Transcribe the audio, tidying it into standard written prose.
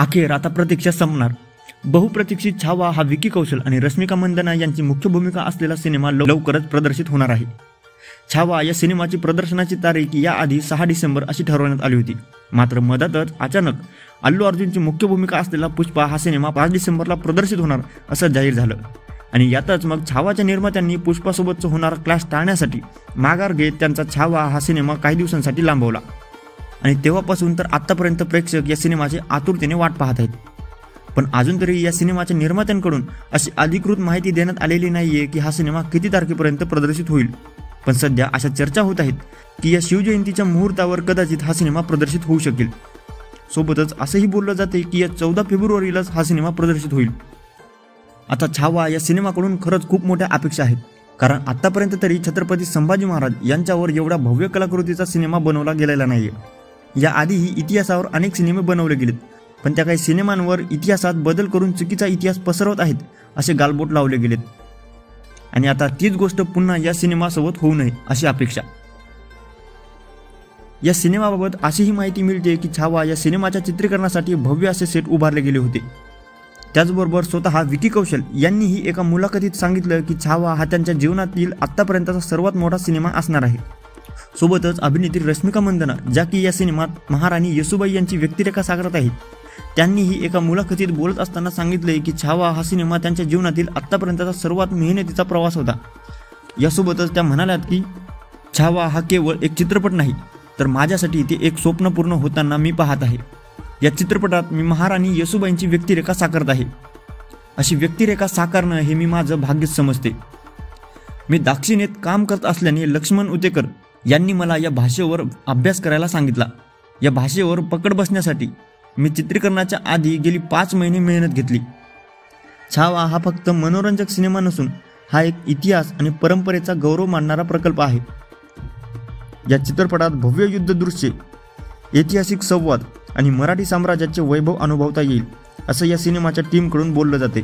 अखेर आता प्रतीक्षा संपणार। बहुप्रतीक्षित छावा हा विकी कौशल आणि रश्मिका मंदाना यांची मुख्य भूमिका असलेला सिनेमा लवकरच प्रदर्शित होणार आहे। छावा या सिनेमाची प्रदर्शनाची तारीख याआधी 6 डिसेंबर अशी ठरवण्यात आली होती। मात्र मधातच अचानक अल्लू अर्जुनची मुख्य भूमिका असलेला पुष्पा हा सिनेमा 5 डिसेंबरला प्रदर्शित होणार असं जाहीर झालं आणि यातच मग छावाच्या निर्मात्यांनी पुष्पासोबतचा होणारा क्लॅश टाळण्यासाठी माघार घेत त्यांचा छावा हा सिनेमा काही दिवसांसाठी लांबवला आणि तेव्हापासून तर आतापर्यंत प्रेक्षक या सिनेमाची आतुरतेने वाट पाहत आहेत। पण अजून तरी या सिनेमाच्या निर्मात्यांकडून अशी अधिकृत माहिती देण्यात आलेली नाहीये की हा सिनेमा किती तारखेपर्यंत प्रदर्शित होईल। पण सध्या अशा चर्चा होत आहेत की या शिवजयंतीच्या मुहूर्तावर कदाचित हा सिनेमा प्रदर्शित होऊ शकेल। सोबतच असंही बोललं जाते की या 14 फेब्रुवारीलाच हा सिनेमा प्रदर्शित होईल। आता छावा या सिनेमाकडून खरंच खूप मोठ्या अपेक्षा आहेत, कारण आतापर्यंत तरी छत्रपती संभाजी महाराज यांच्यावर एवढा भव्य कलाकृतीचा सिनेमा बनवला गेलेला नाहीये। याआधीही इतिहासावर अनेक सिनेमे बनवले गेलेत, पण त्या काही सिनेमांवर इतिहासात बदल करून चुकीचा इतिहास पसरवत आहेत असे गालबोट लावले गेलेत आणि आता तीच गोष्ट पुन्हा या सिनेमासोबत होऊ नये अशी अपेक्षा। या सिनेमाबाबत अशीही माहिती मिळते की छावा या सिनेमाच्या चित्रीकरणासाठी भव्य असे सेट उभारले गेले होते। त्याचबरोबर स्वतः विकी कौशल यांनीही एका मुलाखतीत सांगितलं की छावा हा त्यांच्या जीवनातील आत्तापर्यंतचा सर्वात मोठा सिनेमा असणार आहे। सोबतच अभिनेत्री रश्मिका मंदाना ज्या की या सिनेमात महाराणी येसूबाई यांची व्यक्तिरेखा साकारत आहेत, त्यांनीही एका मुलाखतीत बोलत असताना सांगितले की छावा हा सिनेमा त्यांच्या जीवनातील आत्तापर्यंतचा सर्वात मेहनतीचा प्रवास होता। यासोबतच त्या म्हणाल्यात की छावा हा केवळ एक चित्रपट नाही, तर माझ्यासाठी ते एक स्वप्न पूर्ण होताना मी पाहत आहे। या चित्रपटात मी महाराणी येसूबाईंची व्यक्तिरेखा साकारत आहे। अशी व्यक्तिरेखा साकारणं हे मी माझं भाग्यच समजते। मी दाक्षिणेत काम करत असल्याने लक्ष्मण उतेकर यांनी मला या भाषेवर अभ्यास करायला सांगितला। या भाषेवर पकड बसण्यासाठी मी चित्रीकरणाच्या आधी गेली 5 महिने मेहनत घेतली। छावा हा फक्त मनोरंजक सिनेमा नसून हा एक इतिहास आणि परंपरेचा गौरव मानणारा प्रकल्प आहे। या चित्रपटात भव्य युद्ध दृश्ये, ऐतिहासिक संवाद आणि मराठी साम्राज्याचे वैभव अनुभवता येईल असं या सिनेमाच्या टीमकडून बोललं जाते।